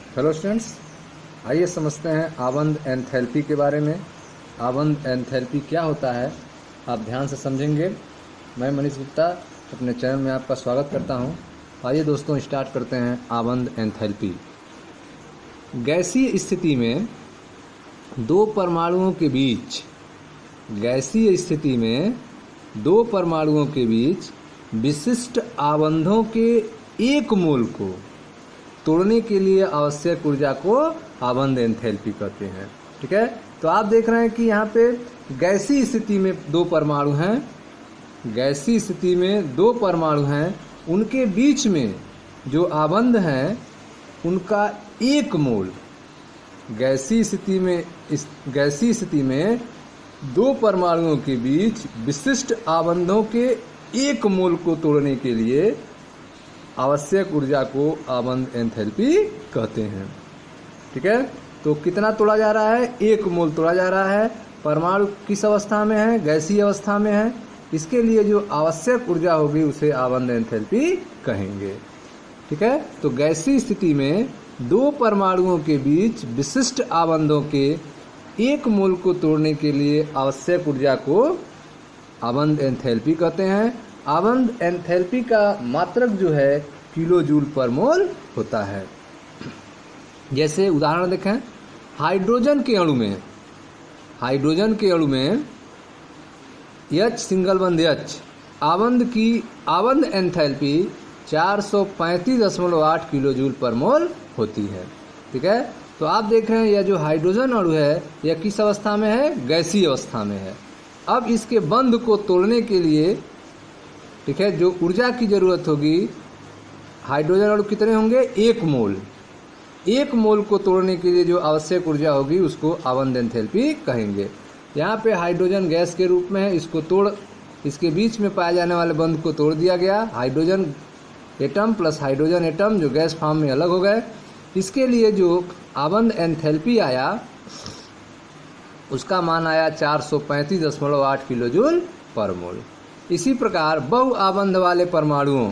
Hello students, आइए समझते हैं आबंद एंथैल्पी के बारे में। आबंद एंथैल्पी क्या होता है, आप ध्यान से समझेंगे। मैं मनीष गुप्ता अपने चैनल में आपका स्वागत करता हूं। आइए दोस्तों, स्टार्ट करते हैं आबंद एंथैल्पी। गैसीय स्थिति में दो परमाणुओं के बीच विशिष्ट आबंधों के एक मोल को तोड़ने के लिए आवश्यक ऊर्जा को आबंद एंथैल्पी कहते हैं। ठीक है, तो आप देख रहे हैं कि यहाँ पे गैसीय स्थिति में दो परमाणु हैं, उनके बीच में जो आबंध हैं उनका एक मोल। गैसीय स्थिति में दो परमाणुओं के बीच विशिष्ट आबंधों के एक मोल को तोड़ने के लिए आवश्यक ऊर्जा को आबंद एंथैल्पी कहते हैं। ठीक है, तो कितना तोड़ा जा रहा है? एक मोल तोड़ा जा रहा है। परमाणु किस अवस्था में है? गैसीय अवस्था में है। इसके लिए जो आवश्यक ऊर्जा होगी उसे आबंद एंथैल्पी कहेंगे। ठीक है, तो गैसीय स्थिति में दो परमाणुओं के बीच विशिष्ट आबंधों के एक मोल को तोड़ने के लिए आवश्यक ऊर्जा को आबंद एंथैल्पी कहते हैं। आबंद एंथैल्पी का मात्रक जो है किलो जूल पर मोल होता है। जैसे उदाहरण देखें, हाइड्रोजन के अणु में H सिंगल बंध H आबंद enthalpy 435.8 kilo joule per mole होती है। ठीक है, तो आप देख रहे हैं यह जो हाइड्रोजन अणु है यह किस अवस्था में है? गैसीय अवस्था में है। अब इसके बंध को तोड़ने के लिए, ठीक है, जो ऊर्जा की जरूरत होगी, हाइड्रोजन अणु कितने होंगे? एक मोल। एक मोल को तोड़ने के लिए जो आवश्यक ऊर्जा होगी उसको आबंद एंथैल्पी कहेंगे। यहाँ पे हाइड्रोजन गैस के रूप में है, इसके बीच में पाए जाने वाले बंध को तोड़ दिया गया। Hydrogen atom plus hydrogen atom जो गैस फॉर्म में अलग हो गए। इसके लिए जो आबंद एंथैल्पी आया उसका मान आया 435.8 किलो जूल पर मोल। इसी प्रकार बहु आबंध वाले परमाणुओं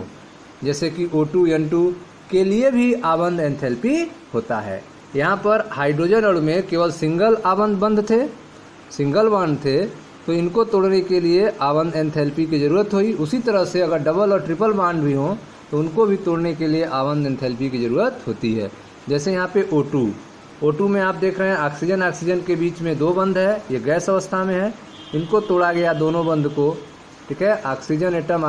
जैसे कि O2 N2 के लिए भी आबंद एंथैल्पी होता है। यहाँ पर हाइड्रोजन अणु में केवल सिंगल बंध थे, तो इनको तोड़ने के लिए आबंद एंथैल्पी की जरूरत हुई। उसी तरह से अगर डबल और ट्रिपल बॉन्ड भी हों तो उनको भी तोड़ने के लिए आबंद एंथैल्पी की जरूरत होती है। जैसे यहाँ पे O2 में आप देख रहे हैं ऑक्सीजन के बीच में दो बंध है, ये गैस अवस्था में है। इनको तोड़ा गया दोनों बंध को। ठीक है, ऑक्सीजन एटम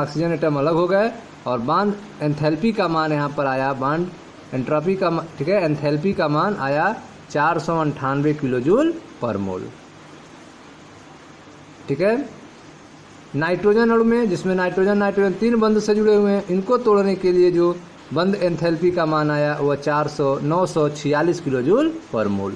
अलग हो गए और बॉन्ड एंथैल्पी का मान यहाँ पर आया, बॉन्ड एंट्रोपी का, ठीक है, एंथैल्पी का मान आया 498 किलो जूल पर मोल। ठीक है, नाइट्रोजन अणु में जिसमें नाइट्रोजन तीन बंध से जुड़े हुए हैं, इनको तोड़ने के लिए जो बंध एंथैल्पी का मान आया वह 946 किलो जूल पर मोल।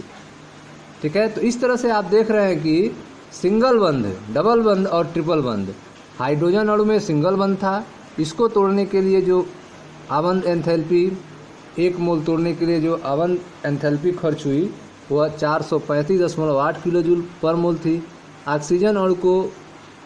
ठीक है, तो इस तरह से आप देख रहे हैं कि सिंगल बंध, डबल बंध और ट्रिपल बंध। हाइड्रोजन अणु में सिंगल बंध था, इसको तोड़ने के लिए जो आबंद एंथैल्पी, एक मोल तोड़ने के लिए जो आबंद एंथैल्पी खर्च हुई वह 435.8 किलो जूल पर मोल थी। ऑक्सीजन अणु को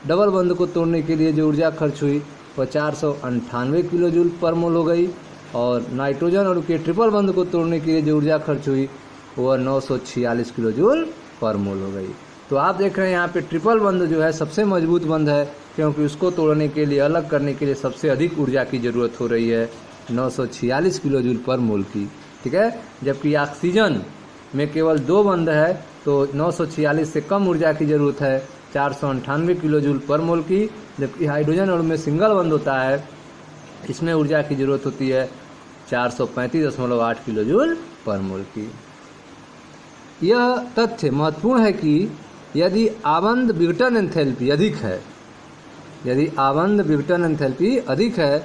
डबल बंध को तोड़ने के लिए जो ऊर्जा खर्च हुई वह 498 किलो जूल पर मोल हो गई, और नाइट्रोजन अणु के ट्रिपल बंध को तोड़ने के लिए जो ऊर्जा खर्च हुई वह 946 किलो जूल पर मोल हो गई। तो आप देख रहे हैं यहाँ पे ट्रिपल बंध जो है सबसे मजबूत बंध है, क्योंकि उसको तोड़ने के लिए, अलग करने के लिए सबसे अधिक ऊर्जा की ज़रूरत हो रही है, 946 किलो जूल पर मोल की। ठीक है, जबकि ऑक्सीजन में केवल दो बंध है तो 946 से कम ऊर्जा की ज़रूरत है, 498 किलो जूल पर मोल की। जबकि हाइड्रोजन अणु में सिंगल बंध होता है, इसमें ऊर्जा की ज़रूरत होती है 435.8 किलो जूल पर मोल की। यह तथ्य महत्वपूर्ण है कि यदि आबंद विघटन एंथैल्पी अधिक है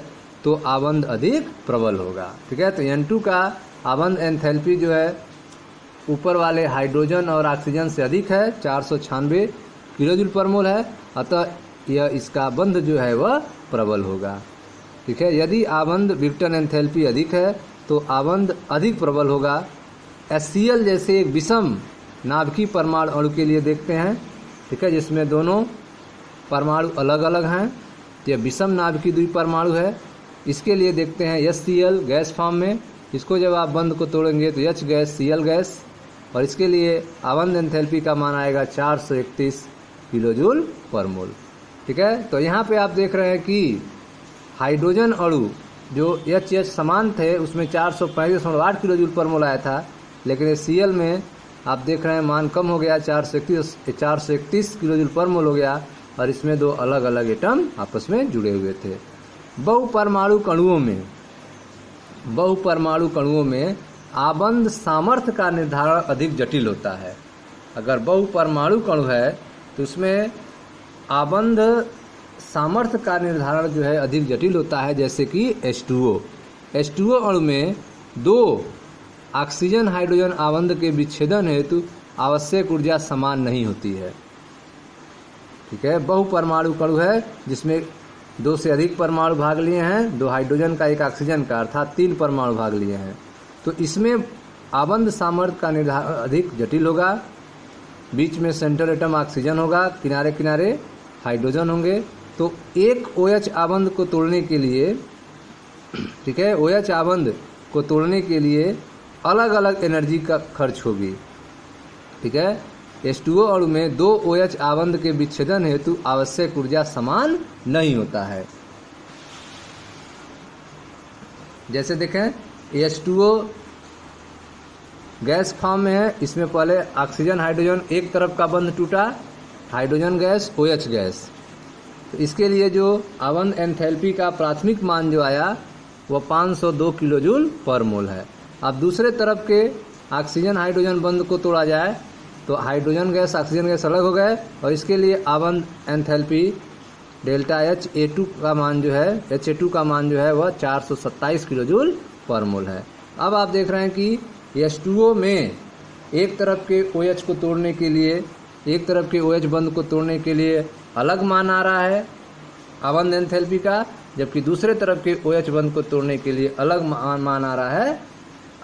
तो आबंद अधिक प्रबल होगा। ठीक है, तो N2 का आबंद एंथैल्पी जो है ऊपर वाले हाइड्रोजन और ऑक्सीजन से अधिक है, 496 किलो जूल पर मोल है, अतः यह इसका बंध जो है वह प्रबल होगा। ठीक है, यदि आबंद विघटन एंथैल्पी अधिक है तो आबंद अधिक प्रबल होगा। HCl जैसे एक विषम नाभिकीय परमाणु अणु के लिए देखते हैं, ठीक है, जिसमें दोनों परमाणु अलग अलग हैं, यह विषम नाभिकीय द्विपरमाणु है। इसके लिए देखते हैं HCl गैस फॉर्म में, इसको जब आप बंध को तोड़ेंगे तो H गैस Cl गैस, और इसके लिए आबंध एंथैल्पी का मान आएगा 431 किलोजूल पर मोल। ठीक है, तो यहाँ पे आप देख रहे हैं कि हाइड्रोजन अणु जो H समान थे उसमें 435.8 किलोजूल पर मोल आया था, लेकिन ये Cl में आप देख रहे हैं मान कम हो गया, 431 किलोजूल पर मोल हो गया, और इसमें दो अलग अलग एटम आपस में जुड़े हुए थे। बहुपरमाणु कणुओं में आबंध सामर्थ्य का निर्धारण अधिक जटिल होता है। अगर बहुपरमाणु कणु है तो उसमें आबंध सामर्थ्य का निर्धारण जो है अधिक जटिल होता है, जैसे कि H2O अणु में दो ऑक्सीजन हाइड्रोजन आबंध के विच्छेदन हेतु आवश्यक ऊर्जा समान नहीं होती है। ठीक है, बहुपरमाणु कणु है जिसमें दो से अधिक परमाणु भाग लिए हैं, दो हाइड्रोजन का एक ऑक्सीजन का, अर्थात 3 परमाणु भाग लिए हैं, तो इसमें आबंध सामर्थ्य का निर्धारण अधिक जटिल होगा। बीच में सेंट्रल एटम ऑक्सीजन होगा, किनारे किनारे हाइड्रोजन होंगे। तो एक OH आबंध को तोड़ने के लिए, ठीक है, OH आबंध को तोड़ने के लिए अलग अलग एनर्जी का खर्च होगी। ठीक है, H2O अणु में दो OH आबंध के विच्छेदन हेतु आवश्यक ऊर्जा समान नहीं होता है। जैसे देखें, H2O गैस फॉर्म में है, इसमें पहले ऑक्सीजन हाइड्रोजन एक तरफ का बंध टूटा, हाइड्रोजन गैस OH गैस, तो इसके लिए जो आबंध एंथैल्पी का प्राथमिक मान जो आया वह 502 किलोजूल पर मोल है। अब दूसरे तरफ के ऑक्सीजन हाइड्रोजन बंध को तोड़ा जाए तो हाइड्रोजन गैस ऑक्सीजन गैस अलग हो गए, और इसके लिए आबंध एंथैल्पी डेल्टा HA2 का मान जो है, HA2 का मान जो है वह 427 किलोजूल पर मोल है। अब आप देख रहे हैं कि H2O में एक तरफ के OH को तोड़ने के लिए, एक तरफ के OH बंध को तोड़ने के लिए अलग मान आ रहा है आबंध एंथैल्पी का, जबकि दूसरे तरफ के OH बंध को तोड़ने के लिए अलग मान आ रहा है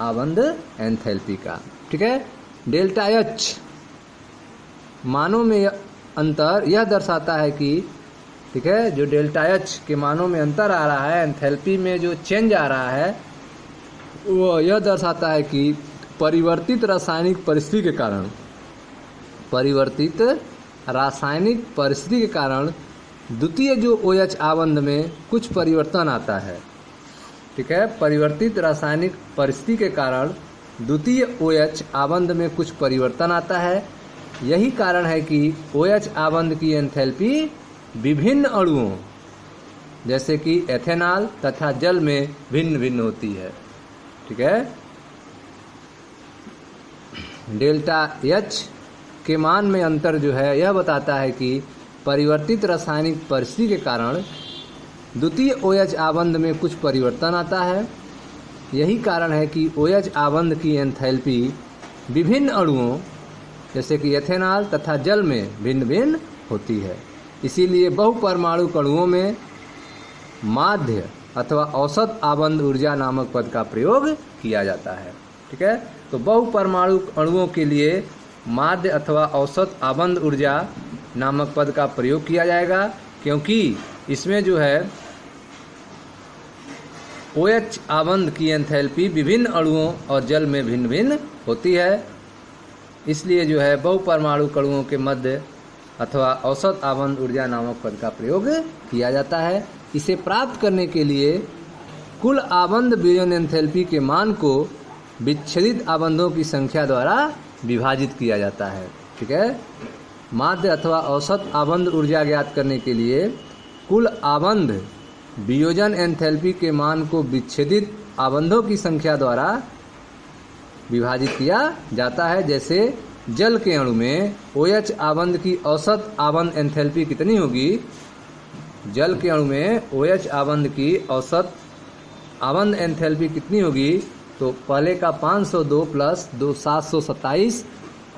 आबंध एंथैल्पी का। ठीक है, डेल्टा H मानों में अंतर यह दर्शाता है कि, ठीक है, जो डेल्टा H के मानों में अंतर आ रहा है, एंथैल्पी में जो चेंज आ रहा है, वो यह दर्शाता है कि परिवर्तित रासायनिक परिस्थिति के कारण द्वितीय जो OH आबंध में कुछ परिवर्तन आता है। ठीक है, परिवर्तित रासायनिक परिस्थिति के कारण द्वितीय OH आबंध में कुछ परिवर्तन आता है। यही कारण है कि OH आबंध की एंथैल्पी विभिन्न अणुओं जैसे कि एथेनॉल तथा जल में भिन्न भिन्न होती है। ठीक है, डेल्टा H के मान में अंतर जो है यह बताता है कि परिवर्तित रासायनिक परिस्थिति के कारण द्वितीय OH आबंध में कुछ परिवर्तन आता है। यही कारण है कि OH आबंध की एंथैल्पी विभिन्न अणुओं जैसे कि एथेनॉल तथा जल में भिन्न भिन्न होती है। इसीलिए बहुपरमाणु कणुओं में माध्य अथवा औसत आबंध ऊर्जा नामक पद का प्रयोग किया जाता है। ठीक है, तो बहुपरमाणु अणुओं के लिए माध्य अथवा औसत आबंध ऊर्जा नामक पद का प्रयोग किया जाएगा, क्योंकि इसमें जो है OH आबंध की एंथैल्पी विभिन्न अणुओं और जल में भिन्न भिन्न होती है। इसलिए जो है बहुपरमाणु कणुओं के मध्य अथवा औसत आबंध ऊर्जा नामक पद का प्रयोग किया जाता है। इसे प्राप्त करने के लिए कुल आबंध वियोजन एंथैल्पी के मान को विच्छेदित आबंधों की संख्या द्वारा विभाजित किया जाता है। ठीक है, माध्य अथवा औसत आबंध ऊर्जा ज्ञात करने के लिए कुल आबंध वियोजन एंथैल्पी के मान को विच्छेदित आबंधों की संख्या द्वारा विभाजित किया जाता है। जैसे जल के अणु में OH आबंध की औसत आबंध एंथैल्पी कितनी होगी? जल के अणु में OH आबंध की औसत आबंध एंथैल्पी कितनी होगी? तो पहले का 502 प्लस 2 727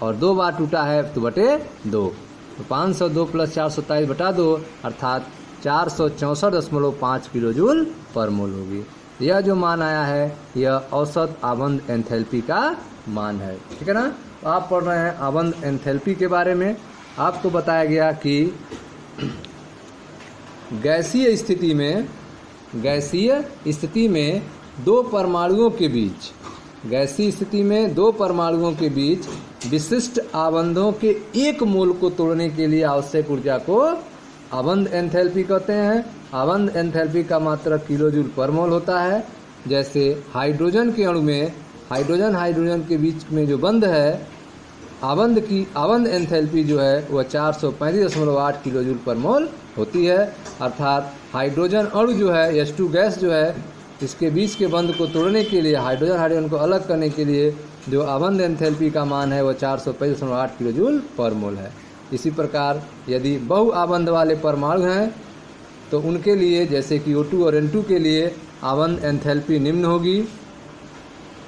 और 2 बार टूटा है तो बटे 2, तो 502 प्लस 427 बटा 2 अर्थात 464.5 किलोजूल पर मोल होगी। यह जो मान आया है यह औसत आबंध एंथैल्पी का मान है। ठीक है ना, तो आप पढ़ रहे हैं आबंध एंथैल्पी के बारे में। आपको बताया गया कि गैसीय स्थिति में दो परमाणुओं के बीच, गैसीय स्थिति में दो परमाणुओं के बीच विशिष्ट आबंधों के एक मोल को तोड़ने के लिए आवश्यक ऊर्जा को आबंध एंथैल्पी कहते हैं। आबंध एंथैल्पी का मात्रक किलोजूल पर मोल होता है। जैसे हाइड्रोजन के अणु में हाइड्रोजन के बीच में जो बंध है, आबंध एंथैल्पी जो है वह 435.8 किलोजूल पर मोल होती है। अर्थात हाइड्रोजन अणु जो है, H2 गैस जो है, इसके बीच के बंध को तोड़ने के लिए, हाइड्रोजन को अलग करने के लिए जो आबंध एंथैल्पी का मान है वह 435.8 किलोजूल पर मोल है। इसी प्रकार यदि बहु आबंध वाले परमाणु हैं तो उनके लिए, जैसे कि O2 और N2 के लिए आबंध एंथैल्पी निम्न होगी।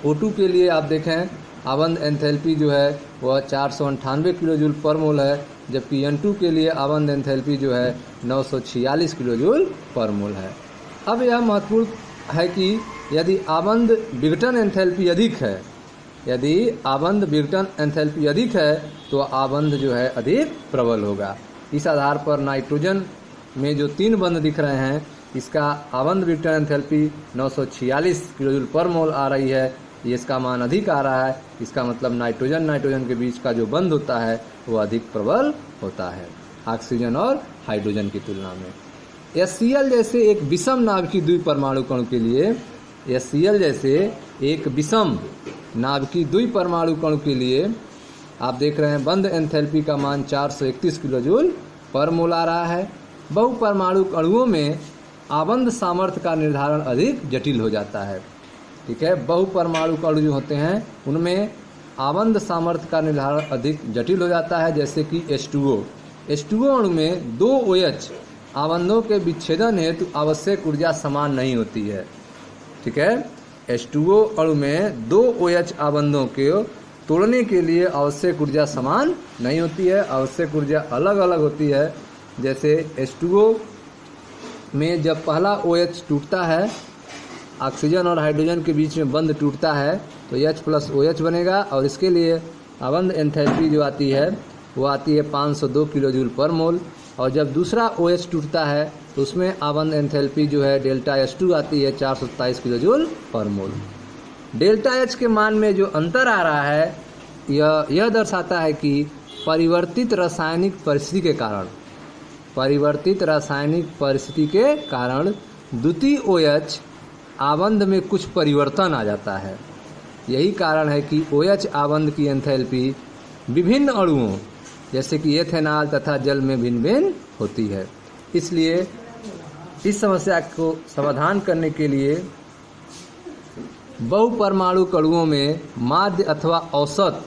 O2 के लिए आप देखें आबंध एंथैल्पी जो है वह 498 किलोजूल पर मोल है, जबकि N2 के लिए आबंध एंथैल्पी जो है 946 किलोजूल पर मोल है। अब यह महत्वपूर्ण है कि यदि आबंध विघटन एंथैल्पी अधिक है, यदि आबंध विघटन एंथैल्पी अधिक है तो आबंध जो है अधिक प्रबल होगा। इस आधार पर नाइट्रोजन में जो 3 बंध दिख रहे हैं, इसका आबंध विघटन एंथैल्पी 946 किलोजूल पर मोल आ रही है, ये इसका मान अधिक आ रहा है। इसका मतलब नाइट्रोजन के बीच का जो बंध होता है वो अधिक प्रबल होता है ऑक्सीजन और हाइड्रोजन की तुलना में। HCl जैसे एक विषम नाभिकीय द्विपरमाणु कणु के लिए, HCl जैसे एक विषम नाभिकीय द्विपरमाणु कणु के लिए आप देख रहे हैं बंध एंथैल्पी का मान 431 किलोजूल पर मोल आ रहा है। बहुपरमाणु अणुओं में आबंध सामर्थ्य का निर्धारण अधिक जटिल हो जाता है। ठीक है, बहुपरमाणु अणु जो होते हैं उनमें आबंध सामर्थ्य का निर्धारण अधिक जटिल हो जाता है। जैसे कि H2O अणु में 2 OH आबंधों के विच्छेदन हेतु आवश्यक ऊर्जा समान नहीं होती है। ठीक है, H2O अणु में 2 OH आबंधों के तोड़ने के लिए आवश्यक ऊर्जा समान नहीं होती है, आवश्यक ऊर्जा अलग अलग होती है। जैसे H2O में जब पहला OH टूटता है, ऑक्सीजन और हाइड्रोजन के बीच में बंध टूटता है तो H+OH बनेगा और इसके लिए आबंध एंथैल्पी जो आती है वो आती है 502 किलोजूल पर मोल। और जब दूसरा OH टूटता है तो उसमें आबंध एंथैल्पी जो है डेल्टा H2 आती है 427 किलोजूल पर मोल। डेल्टा H के मान में जो अंतर आ रहा है यह दर्शाता है कि परिवर्तित रासायनिक परिस्थिति के कारण द्वितीय OH आबंध में कुछ परिवर्तन आ जाता है। यही कारण है कि OH आबंध की एंथैल्पी विभिन्न अणुओं जैसे कि एथेनॉल तथा जल में भिन्न भिन्न होती है। इसलिए इस समस्या को समाधान करने के लिए बहुपरमाणु अणुओं में माध्य अथवा औसत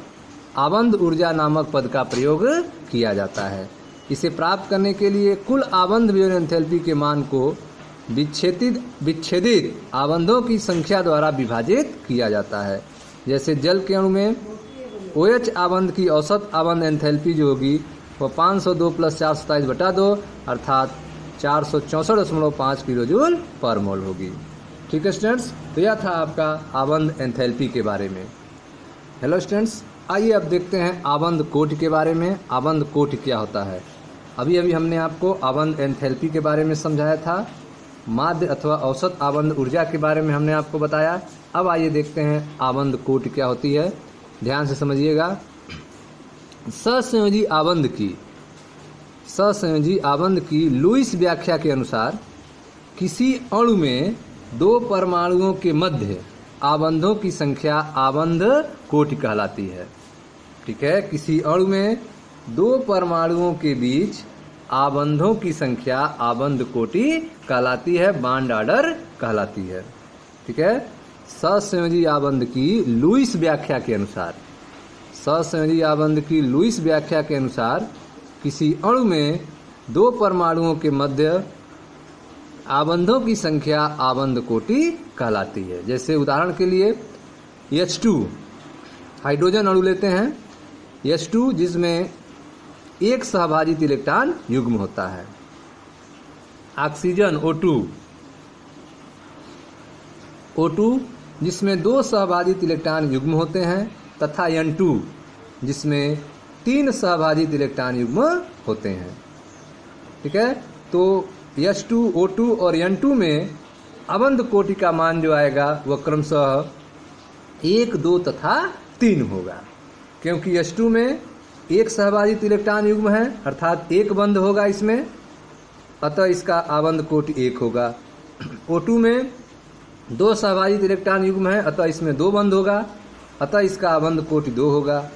आबंध ऊर्जा नामक पद का प्रयोग किया जाता है। इसे प्राप्त करने के लिए कुल आबंध वियोजन एंथैल्पी के मान को विच्छेदित आबंधों की संख्या द्वारा विभाजित किया जाता है। जैसे जल के अणु में OH आबंध की औसत आबंध एंथैल्पी जो होगी वह 502 + 427/2 अर्थात 464.5 किलोजूल पर मोल होगी। ठीक है स्टूडेंट्स, तो यह था आपका आबंध एंथैल्पी के बारे में। हेलो स्टूडेंट्स, आइए अब देखते हैं आबंध कोटि के बारे में। आबंध कोटि क्या होता है? अभी हमने आपको आबंध एंथैल्पी के बारे में समझाया था, माध्य अथवा औसत आबंध ऊर्जा के बारे में हमने आपको बताया। अब आइए देखते हैं आबंध कोटि क्या होती है। ध्यान से समझिएगा। सहसंयोजी आबंध की लुईस व्याख्या के अनुसार किसी अणु में 2 परमाणुओं के मध्य आबंधों की संख्या आबंध कोटि कहलाती है। ठीक है, किसी अणु में 2 परमाणुओं के बीच आबंधों की संख्या आबंध कोटि कहलाती है, बॉन्ड ऑर्डर कहलाती है। ठीक है, सहसंयोजी आबंध की लुईस व्याख्या के अनुसार किसी अणु में 2 परमाणुओं के मध्य आबंधों की संख्या आबंध कोटि कहलाती है। जैसे उदाहरण के लिए H2 हाइड्रोजन अणु लेते हैं, H2 जिसमें एक सहभाजित इलेक्ट्रॉन युग्म होता है। ऑक्सीजन O2 जिसमें 2 सहभाजित इलेक्ट्रॉन युग्म होते हैं तथा N2 जिसमें 3 सहभाजित इलेक्ट्रॉन युग्म होते हैं। ठीक है, तो H2, O2 और N2 में अबंध कोटि का मान जो आएगा वह क्रमशः 1, 2 तथा 3 होगा, क्योंकि H2 में एक सहभाजित इलेक्ट्रॉन युग्म है अर्थात एक बंध होगा इसमें, अतः इसका आबंध कोटि 1 होगा। O2 में 2 सहभाजित इलेक्ट्रॉन युग्म है अतः इसमें 2 बंध होगा, अतः इसका आबंध कोटि 2 होगा।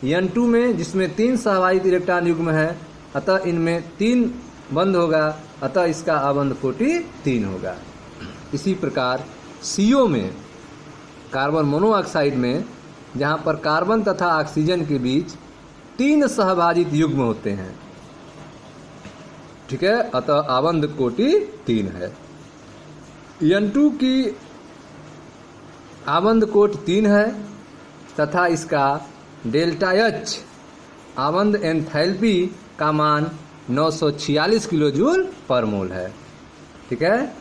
N2 में जिसमें 3 सहभाजित इलेक्ट्रॉन युग्म है अतः इनमें 3 बंध होगा, अतः इसका आबंध कोटि 3 होगा। इसी प्रकार CO में कार्बन मोनोऑक्साइड में जहाँ पर कार्बन तथा ऑक्सीजन के बीच 3 सहभाजित युग्म होते हैं, ठीक है, अतः आबंध कोटि 3 है। N2 की आबंध कोटि 3 है तथा इसका डेल्टा H आबंध एंथैल्पी का मान 946 किलो जूल पर मोल है, ठीक है।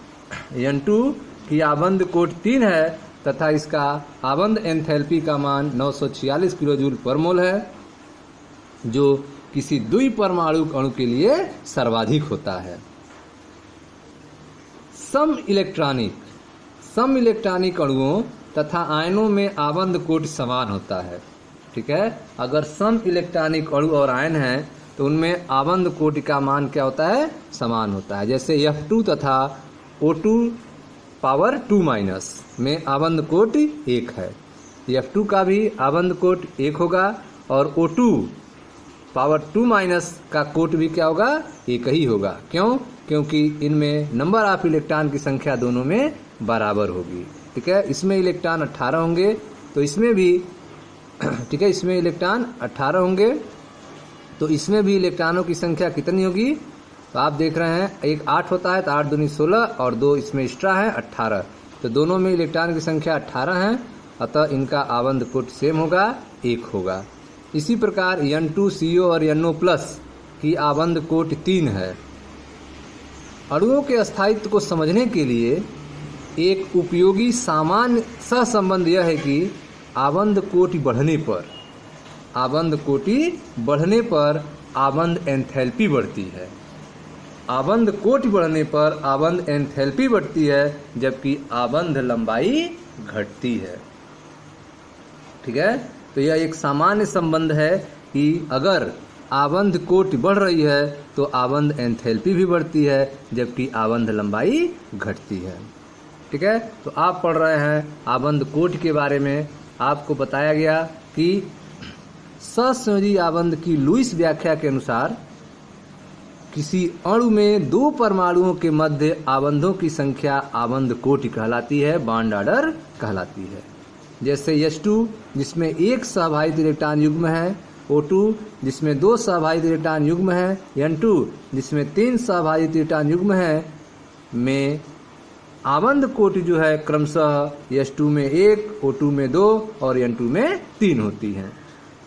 N2 की आबंध कोटि 3 है तथा इसका आबंध एंथैल्पी का मान 946 किलो जूल पर मोल है, जो किसी द्विपरमाणु अणु के लिए सर्वाधिक होता है। सम इलेक्ट्रॉनिक अणुओं तथा आयनों में आबंध कोटि समान होता है, ठीक है। अगर सम इलेक्ट्रॉनिक अणु और आयन हैं तो उनमें आबंध कोटि का मान क्या होता है, समान होता है। जैसे F2 तथा O2 पावर 2- में आबंध कोटि 1 है, F2 का भी आबंध कोटि 1 होगा और O2 पावर 2- का कोटि भी क्या होगा, 1 ही होगा। क्यों? क्योंकि इनमें नंबर ऑफ इलेक्ट्रॉन की संख्या दोनों में बराबर होगी, ठीक है। इसमें इलेक्ट्रॉन 18 होंगे तो इसमें भी, ठीक है, इसमें इलेक्ट्रॉन 18 होंगे तो इसमें भी इलेक्ट्रॉनों की संख्या कितनी होगी, तो आप देख रहे हैं एक 8 होता है तो 8 दूनी 16 और 2 इसमें एक्स्ट्रा है 18, तो दोनों में इलेक्ट्रॉन की संख्या 18 है, अतः इनका आबंध कोटि सेम होगा, 1 होगा। इसी प्रकार N2 CO और NO+ की आबंध कोटि 3 है। अणुओं के स्थायित्व को समझने के लिए एक उपयोगी सामान्य सहसंबंध यह है कि आबंध कोटि बढ़ने पर आबंध एंथैल्पी बढ़ती है। आबंध कोटि बढ़ने पर आबंध एंथैल्पी बढ़ती है जबकि आबंध लंबाई घटती है, ठीक है। तो यह एक सामान्य संबंध है कि अगर आबंध कोटि बढ़ रही है तो आबंध एंथैल्पी भी बढ़ती है जबकि आबंध लंबाई घटती है, ठीक है। तो आप पढ़ रहे हैं आबंध कोटि के बारे में। आपको बताया गया कि सहसंयोजी आबंध की लुईस व्याख्या के अनुसार किसी अणु में 2 परमाणुओं के मध्य आबंधों की संख्या आबंध कोटि कहलाती है, बॉन्ड ऑर्डर कहलाती है। जैसे H2 जिसमें 1 सहभाजित इलेक्ट्रॉन युग्म है, O2 जिसमें 2 सहभाजित इलेक्ट्रॉन युग्म है, N2 जिसमें 3 सहभाजित इलेक्ट्रॉन युग्म है, में आबंध कोटि जो है क्रमशः H2 में 1, O2 में 2 और N2 में 3 होती है।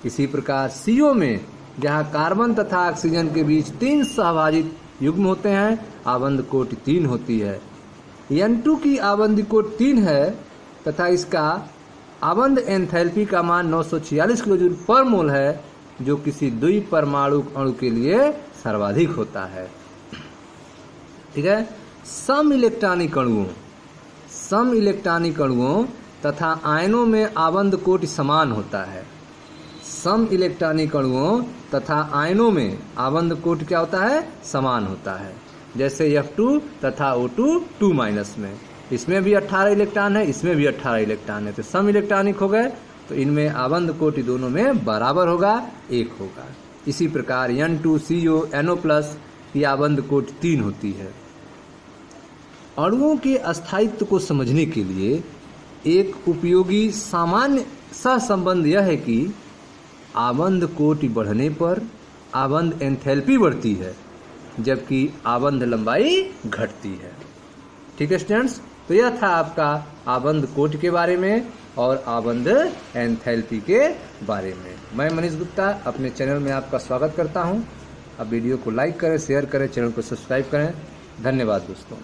इसी प्रकार CO में जहाँ कार्बन तथा ऑक्सीजन के बीच 3 सहभाजित युग्म होते हैं, आबंध कोटि 3 होती है। N2 की आबंध कोटि 3 है तथा इसका आबंध एंथैल्पी का मान 946 किलो जूल पर मोल है, जो किसी द्विपरमाणु अणु के लिए सर्वाधिक होता है, ठीक है। सम इलेक्ट्रॉनिक अणुओं तथा आयनों में आबंध कोटि समान होता है। सम इलेक्ट्रॉनिक अणुओं तथा आयनों में आबंध कोटि क्या होता है, समान होता है। जैसे F2 तथा O2 2- में, इसमें भी 18 इलेक्ट्रॉन है, इसमें भी 18 इलेक्ट्रॉन है, तो सम इलेक्ट्रॉनिक हो गए तो इनमें आबंध कोटि दोनों में बराबर होगा, 1 होगा। इसी प्रकार N2 CO NO+ की आबंध कोटि 3 होती है। अणुओं के अस्थायित्व को समझने के लिए एक उपयोगी सामान्य सहसंबंध यह है कि आबंध कोटि बढ़ने पर आबंध एंथैल्पी बढ़ती है जबकि आबंध लंबाई घटती है, ठीक है स्टूडेंट्स। तो यह था आपका आबंध कोटि के बारे में और आबंध एंथैल्पी के बारे में। मैं मनीष गुप्ता अपने चैनल में आपका स्वागत करता हूं। अब वीडियो को लाइक करें, शेयर करें, चैनल को सब्सक्राइब करें। धन्यवाद दोस्तों।